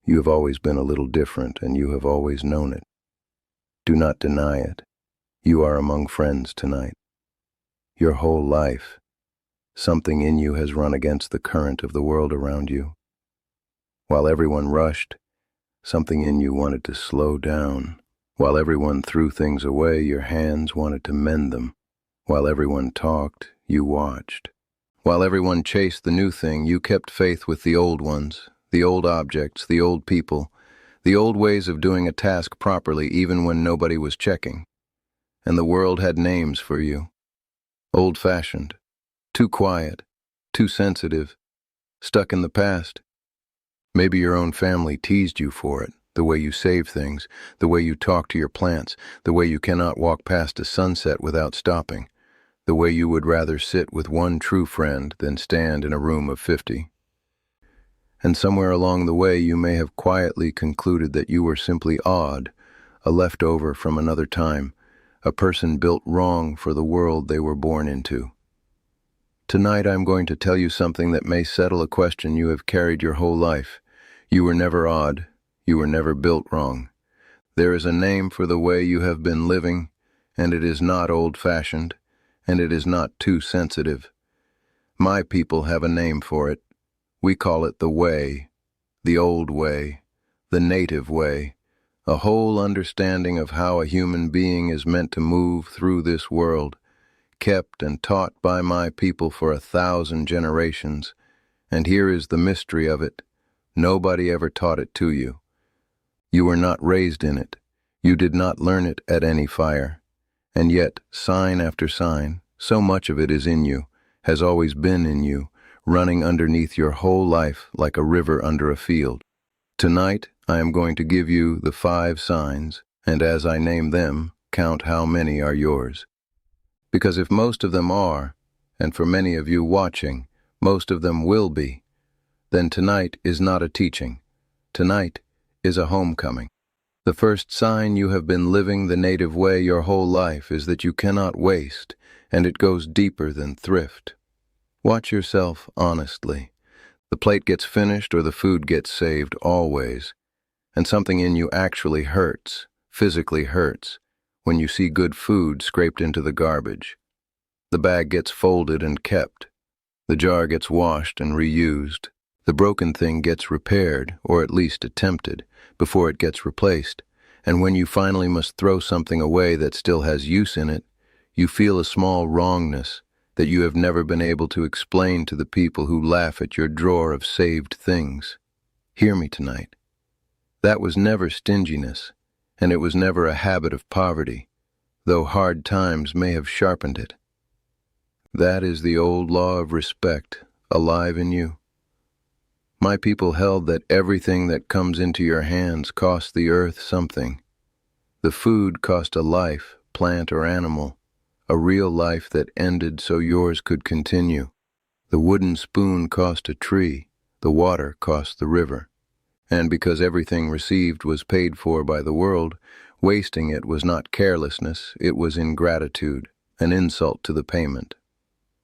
You have always been a little different, and you have always known it. Do not deny it. You are among friends tonight. Your whole life, something in you has run against the current of the world around you. While everyone rushed, something in you wanted to slow down. While everyone threw things away, your hands wanted to mend them. While everyone talked, you watched. While everyone chased the new thing, you kept faith with the old ones, the old objects, the old people, the old ways of doing a task properly even when nobody was checking. And the world had names for you. Old-fashioned, too quiet, too sensitive, stuck in the past. Maybe your own family teased you for it, the way you save things, the way you talk to your plants, the way you cannot walk past a sunset without stopping, the way you would rather sit with one true friend than stand in a room of 50. And somewhere along the way you may have quietly concluded that you were simply odd, a leftover from another time, a person built wrong for the world they were born into. Tonight I'm going to tell you something that may settle a question you have carried your whole life. You were never odd. You were never built wrong. There is a name for the way you have been living, and it is not old-fashioned, and it is not too sensitive. My people have a name for it. We call it the way, the old way, the native way, a whole understanding of how a human being is meant to move through this world, kept and taught by my people for 1,000 generations. And here is the mystery of it. Nobody ever taught it to you. You were not raised in it. You did not learn it at any fire. And yet, sign after sign, so much of it is in you, has always been in you, running underneath your whole life like a river under a field. Tonight, I am going to give you the 5 signs, and as I name them, count how many are yours. Because if most of them are, and for many of you watching, most of them will be, then tonight is not a teaching. Tonight is a homecoming. The first sign you have been living the native way your whole life is that you cannot waste, and it goes deeper than thrift. Watch yourself honestly. The plate gets finished or the food gets saved always, and something in you actually hurts, physically hurts, when you see good food scraped into the garbage. The bag gets folded and kept. The jar gets washed and reused. The broken thing gets repaired, or at least attempted, before it gets replaced. And when you finally must throw something away that still has use in it, you feel a small wrongness that you have never been able to explain to the people who laugh at your drawer of saved things. Hear me tonight. That was never stinginess, and it was never a habit of poverty, though hard times may have sharpened it. That is the old law of respect, alive in you. My people held that everything that comes into your hands costs the earth something. The food cost a life, plant or animal, a real life that ended so yours could continue. The wooden spoon cost a tree, the water cost the river. And because everything received was paid for by the world, wasting it was not carelessness, it was ingratitude, an insult to the payment.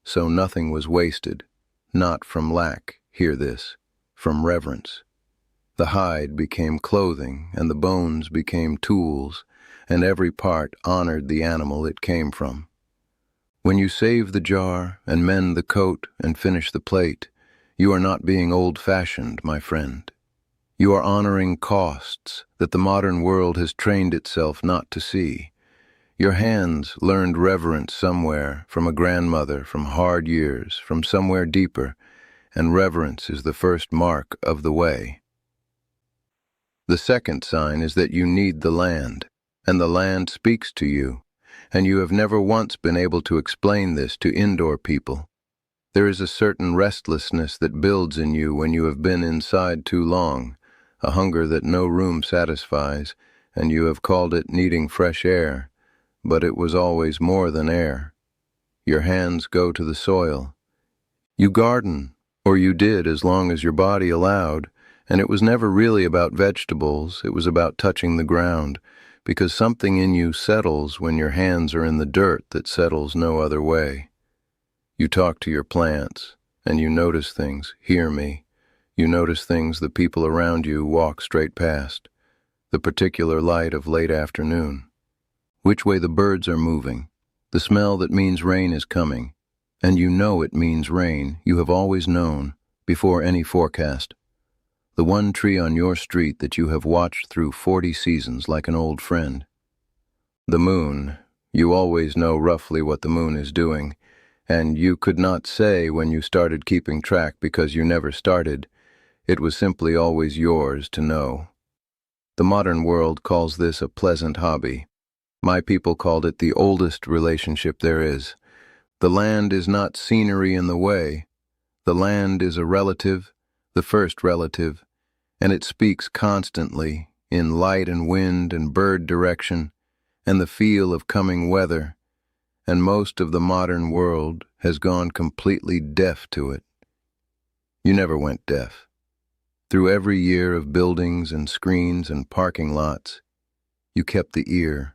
So nothing was wasted, not from lack, hear this, from reverence. The hide became clothing, and the bones became tools, and every part honored the animal it came from. When you save the jar, and mend the coat, and finish the plate, you are not being old-fashioned, my friend. You are honoring costs that the modern world has trained itself not to see. Your hands learned reverence somewhere, from a grandmother, from hard years, from somewhere deeper, and reverence is the first mark of the way. The second sign is that you need the land, and the land speaks to you, and you have never once been able to explain this to indoor people. There is a certain restlessness that builds in you when you have been inside too long, a hunger that no room satisfies, and you have called it needing fresh air, but it was always more than air. Your hands go to the soil. You garden, or you did as long as your body allowed, and it was never really about vegetables, it was about touching the ground, because something in you settles when your hands are in the dirt that settles no other way. You talk to your plants, and you notice things, hear me. You notice things the people around you walk straight past, the particular light of late afternoon, which way the birds are moving, the smell that means rain is coming, and you know it means rain, you have always known, before any forecast. The one tree on your street that you have watched through 40 seasons like an old friend. The moon, you always know roughly what the moon is doing, and you could not say when you started keeping track because you never started. It was simply always yours to know. The modern world calls this a pleasant hobby. My people called it the oldest relationship there is. The land is not scenery in the way. The land is a relative, the first relative, and it speaks constantly in light and wind and bird direction and the feel of coming weather, and most of the modern world has gone completely deaf to it. You never went deaf. Through every year of buildings and screens and parking lots, you kept the ear.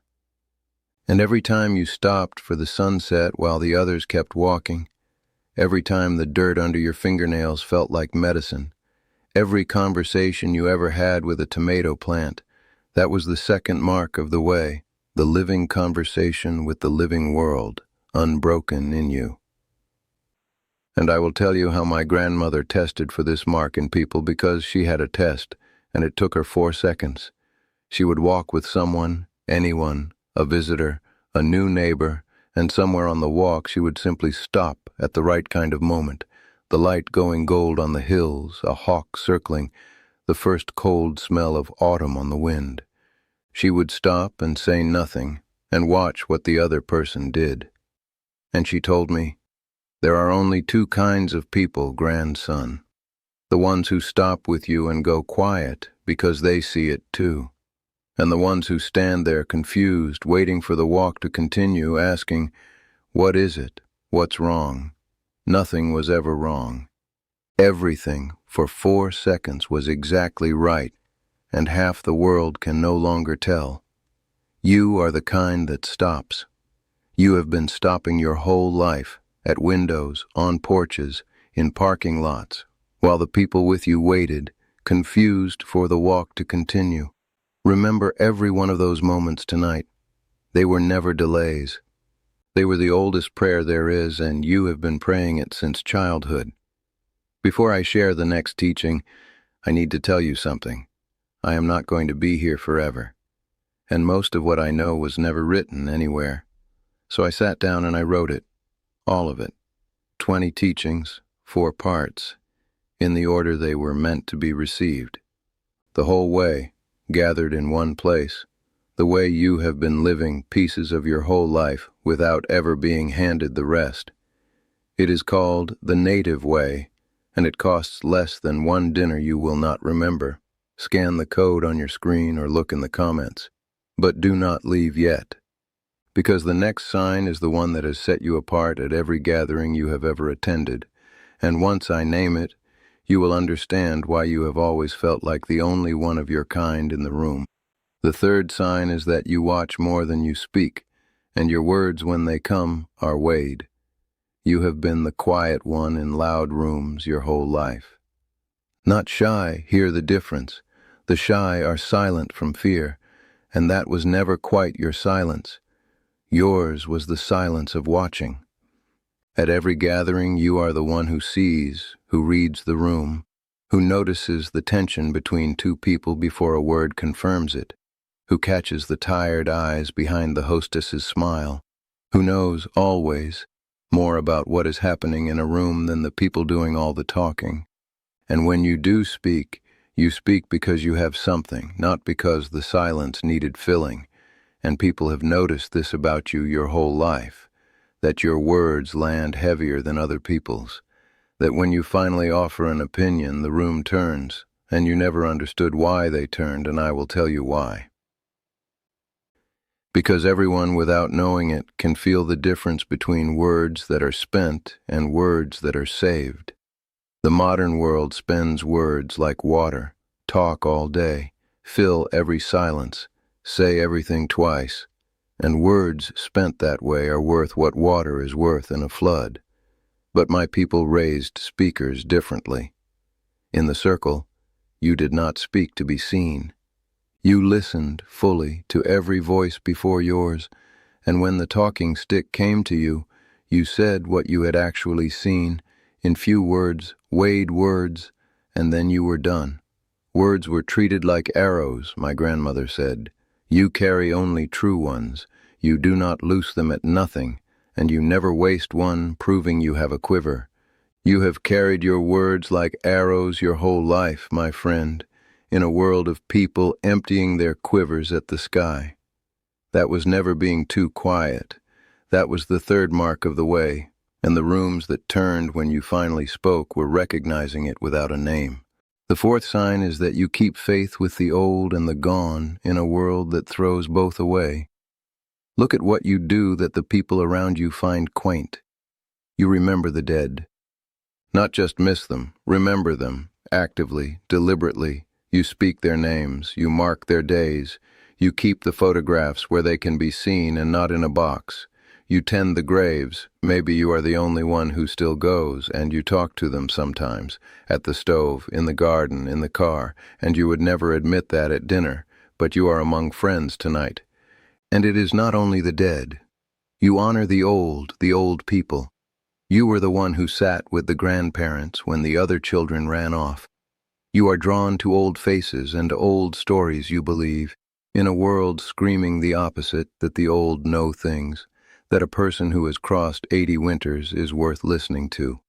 And every time you stopped for the sunset while the others kept walking, every time the dirt under your fingernails felt like medicine, every conversation you ever had with a tomato plant, that was the second mark of the way, the living conversation with the living world, unbroken in you. And I will tell you how my grandmother tested for this mark in people because she had a test, and it took her 4 seconds. She would walk with someone, anyone, a visitor, a new neighbor, and somewhere on the walk she would simply stop at the right kind of moment, the light going gold on the hills, a hawk circling, the first cold smell of autumn on the wind. She would stop and say nothing, and watch what the other person did. And she told me, "There are only 2 kinds of people, grandson. The ones who stop with you and go quiet because they see it too, and the ones who stand there confused, waiting for the walk to continue, asking, 'What is it? What's wrong?' Nothing was ever wrong. Everything for 4 seconds was exactly right, and half the world can no longer tell. You are the kind that stops. You have been stopping your whole life, at windows, on porches, in parking lots, while the people with you waited, confused for the walk to continue. Remember every one of those moments tonight. They were never delays. They were the oldest prayer there is, and you have been praying it since childhood. Before I share the next teaching, I need to tell you something. I am not going to be here forever, and most of what I know was never written anywhere. So I sat down and I wrote it, all of it, 20 teachings, 4 parts, in the order they were meant to be received. The whole way, gathered in one place, the way you have been living pieces of your whole life without ever being handed the rest. It is called the native way, and it costs less than 1 dinner you will not remember. Scan the code on your screen or look in the comments. But do not leave yet, because the next sign is the one that has set you apart at every gathering you have ever attended, and once I name it, you will understand why you have always felt like the only one of your kind in the room. The third sign is that you watch more than you speak, and your words when they come are weighed. You have been the quiet one in loud rooms your whole life. Not shy, hear the difference. The shy are silent from fear, and that was never quite your silence. Yours was the silence of watching. At every gathering, you are the one who sees, who reads the room, who notices the tension between 2 people before a word confirms it, who catches the tired eyes behind the hostess's smile, who knows, always, more about what is happening in a room than the people doing all the talking. And when you do speak, you speak because you have something, not because the silence needed filling. And people have noticed this about you your whole life, that your words land heavier than other people's, that when you finally offer an opinion, the room turns, and you never understood why they turned, and I will tell you why. Because everyone, without knowing it, can feel the difference between words that are spent and words that are saved. The modern world spends words like water, talk all day, fill every silence, say everything twice, and words spent that way are worth what water is worth in a flood. But my people raised speakers differently. In the circle, you did not speak to be seen. You listened fully to every voice before yours, and when the talking stick came to you, you said what you had actually seen, in few words, weighed words, and then you were done. Words were treated like arrows, my grandmother said. You carry only true ones. You do not loose them at nothing, and you never waste one, proving you have a quiver. You have carried your words like arrows your whole life, my friend, in a world of people emptying their quivers at the sky. That was never being too quiet. That was the third mark of the way, and the rooms that turned when you finally spoke were recognizing it without a name. The fourth sign is that you keep faith with the old and the gone in a world that throws both away. Look at what you do that the people around you find quaint. You remember the dead. Not just miss them, remember them, actively, deliberately. You speak their names, you mark their days, you keep the photographs where they can be seen and not in a box. You tend the graves, maybe you are the only one who still goes, and you talk to them sometimes, at the stove, in the garden, in the car, and you would never admit that at dinner, but you are among friends tonight. And it is not only the dead. You honor the old people. You were the one who sat with the grandparents when the other children ran off. You are drawn to old faces and old stories, you believe, in a world screaming the opposite, that the old know things, that a person who has crossed 80 winters is worth listening to.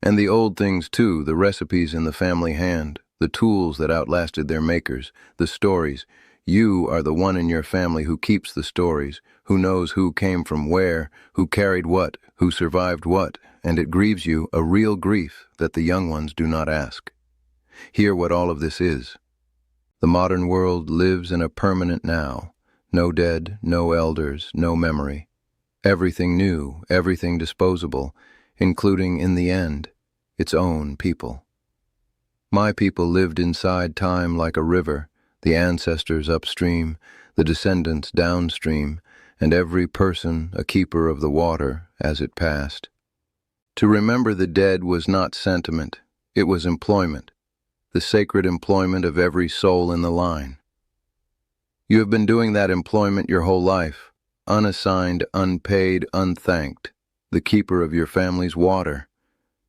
And the old things too, the recipes in the family hand, the tools that outlasted their makers, the stories. You are the one in your family who keeps the stories, who knows who came from where, who carried what, who survived what, and it grieves you, a real grief, that the young ones do not ask. Hear what all of this is. The modern world lives in a permanent now. No dead, no elders, no memory. Everything new, everything disposable, including, in the end, its own people. My people lived inside time like a river, the ancestors upstream, the descendants downstream, and every person a keeper of the water as it passed. To remember the dead was not sentiment, it was employment, the sacred employment of every soul in the line. You have been doing that employment your whole life, unassigned, unpaid, unthanked, the keeper of your family's water.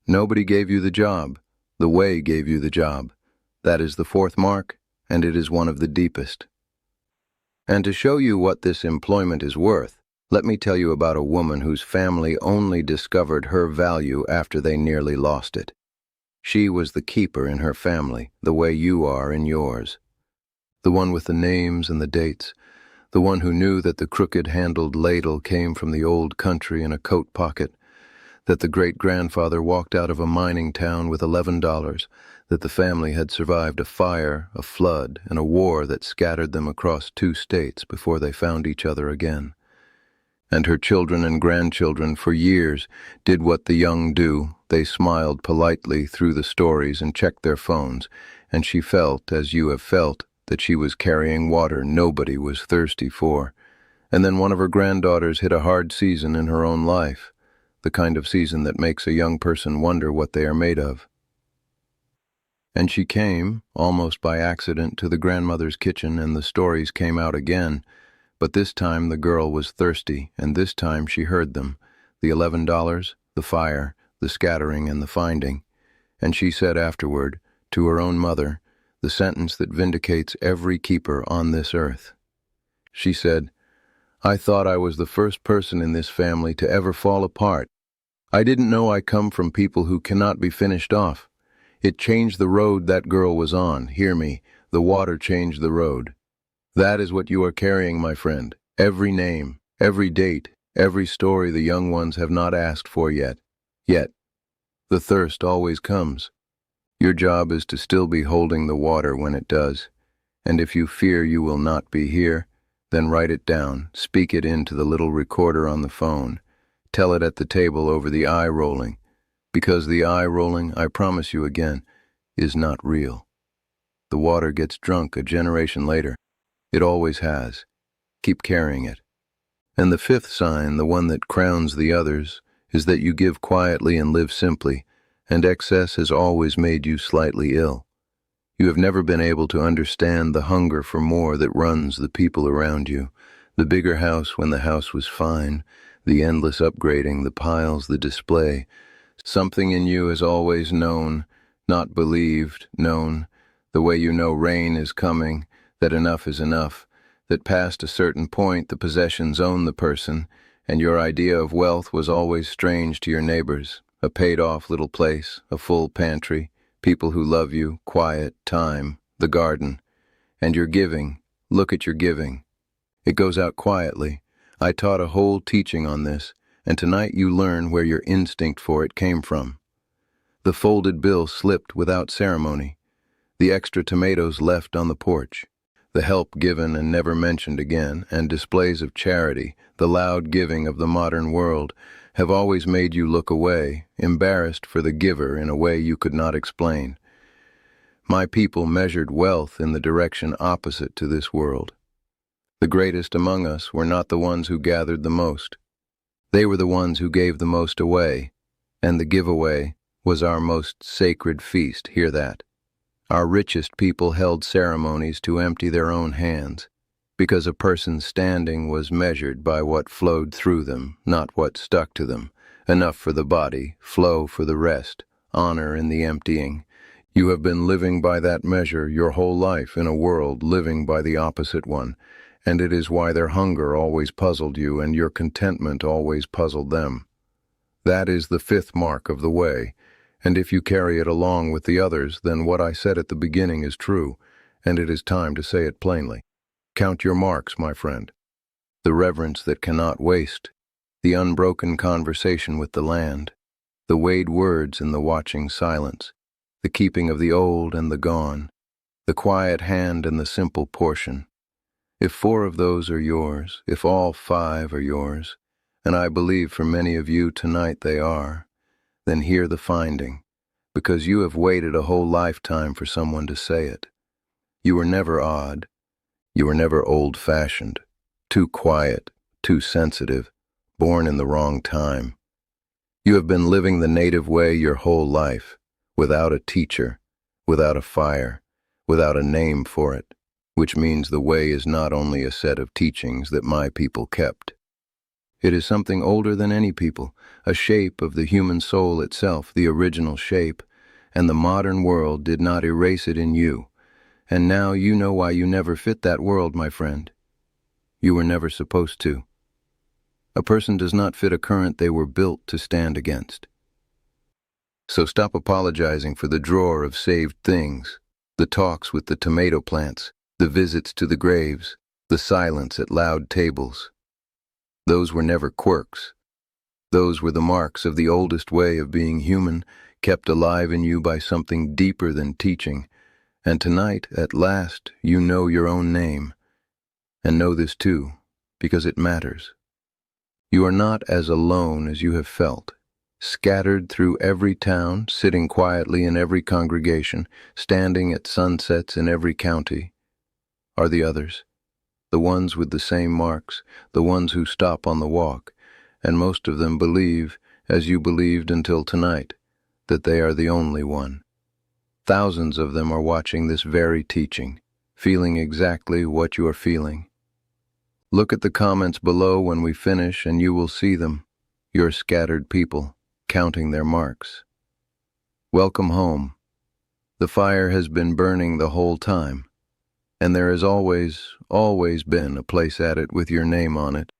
Nobody gave you the job, the way gave you the job. That is the fourth mark, and it is one of the deepest. And to show you what this employment is worth, let me tell you about a woman whose family only discovered her value after they nearly lost it. She was the keeper in her family, the way you are in yours. The one with the names and the dates, the one who knew that the crooked-handled ladle came from the old country in a coat pocket, that the great-grandfather walked out of a mining town with $11, that the family had survived a fire, a flood, and a war that scattered them across 2 states before they found each other again. And her children and grandchildren for years did what the young do. They smiled politely through the stories and checked their phones, and she felt, as you have felt, that she was carrying water nobody was thirsty for. And then one of her granddaughters hit a hard season in her own life, the kind of season that makes a young person wonder what they are made of. And she came, almost by accident, to the grandmother's kitchen, and the stories came out again. But this time the girl was thirsty, and this time she heard them, the $11, the fire, the scattering, and the finding. And she said afterward, to her own mother, the sentence that vindicates every keeper on this earth. She said, "I thought I was the first person in this family to ever fall apart. I didn't know I come from people who cannot be finished off. It changed the road that girl was on. Hear me, the water changed the road. That is what you are carrying, my friend. Every name, every date, every story the young ones have not asked for yet. Yet, the thirst always comes. Your job is to still be holding the water when it does. And if you fear you will not be here, then write it down, speak it into the little recorder on the phone. Tell it at the table over the eye rolling. Because the eye rolling, I promise you again, is not real. The water gets drunk a generation later. It always has. Keep carrying it. And the fifth sign, the one that crowns the others, is that you give quietly and live simply, and excess has always made you slightly ill. You have never been able to understand the hunger for more that runs the people around you, the bigger house when the house was fine, the endless upgrading, the piles, the display. Something in you has always known, not believed, known, the way you know rain is coming, that enough is enough, that past a certain point the possessions own the person, and your idea of wealth was always strange to your neighbors, a paid-off little place, a full pantry, people who love you, quiet, time, the garden. And your giving, look at your giving. It goes out quietly. I taught a whole teaching on this, and tonight you learn where your instinct for it came from. The folded bill slipped without ceremony. The extra tomatoes left on the porch. The help given and never mentioned again, and displays of charity, the loud giving of the modern world, have always made you look away, embarrassed for the giver in a way you could not explain. My people measured wealth in the direction opposite to this world. The greatest among us were not the ones who gathered the most. They were the ones who gave the most away, and the giveaway was our most sacred feast, hear that. Our richest people held ceremonies to empty their own hands, because a person's standing was measured by what flowed through them, not what stuck to them. Enough for the body, flow for the rest, honor in the emptying. You have been living by that measure your whole life in a world living by the opposite one, and it is why their hunger always puzzled you and your contentment always puzzled them. That is the fifth mark of the way, and if you carry it along with the others, then what I said at the beginning is true, and it is time to say it plainly. Count your marks, my friend. The reverence that cannot waste, the unbroken conversation with the land, the weighed words in the watching silence, the keeping of the old and the gone, the quiet hand and the simple portion. If 4 of those are yours, if all 5 are yours, and I believe for many of you tonight they are, then hear the finding, because you have waited a whole lifetime for someone to say it. You were never odd. You were never old-fashioned, too quiet, too sensitive, born in the wrong time. You have been living the native way your whole life, without a teacher, without a fire, without a name for it, which means the way is not only a set of teachings that my people kept. It is something older than any people, a shape of the human soul itself, the original shape, and the modern world did not erase it in you. And now you know why you never fit that world, my friend. You were never supposed to. A person does not fit a current they were built to stand against. So stop apologizing for the drawer of saved things, the talks with the tomato plants, the visits to the graves, the silence at loud tables. Those were never quirks. Those were the marks of the oldest way of being human, kept alive in you by something deeper than teaching. And tonight, at last, you know your own name. And know this too, because it matters. You are not as alone as you have felt, scattered through every town, sitting quietly in every congregation, standing at sunsets in every county. Are the others, the ones with the same marks, the ones who stop on the walk, and most of them believe, as you believed until tonight, that they are the only one. Thousands of them are watching this very teaching, feeling exactly what you are feeling. Look at the comments below when we finish and you will see them, your scattered people, counting their marks. Welcome home. The fire has been burning the whole time, and there has always been a place at it with your name on it.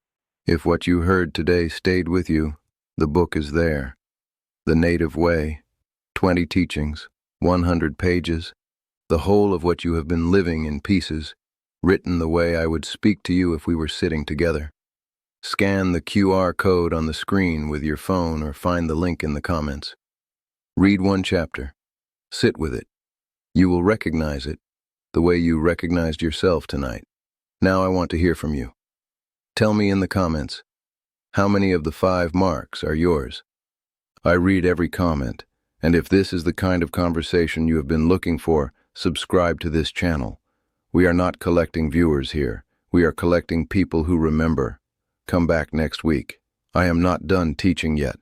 If what you heard today stayed with you, the book is there. The Native Way, 20 teachings, 100 pages, the whole of what you have been living in pieces, written the way I would speak to you if we were sitting together. Scan the QR code on the screen with your phone or find the link in the comments. Read 1 chapter. Sit with it. You will recognize it, the way you recognized yourself tonight. Now I want to hear from you. Tell me in the comments, how many of the 5 marks are yours? I read every comment. And if this is the kind of conversation you have been looking for, subscribe to this channel. We are not collecting viewers here. We are collecting people who remember. Come back next week. I am not done teaching yet.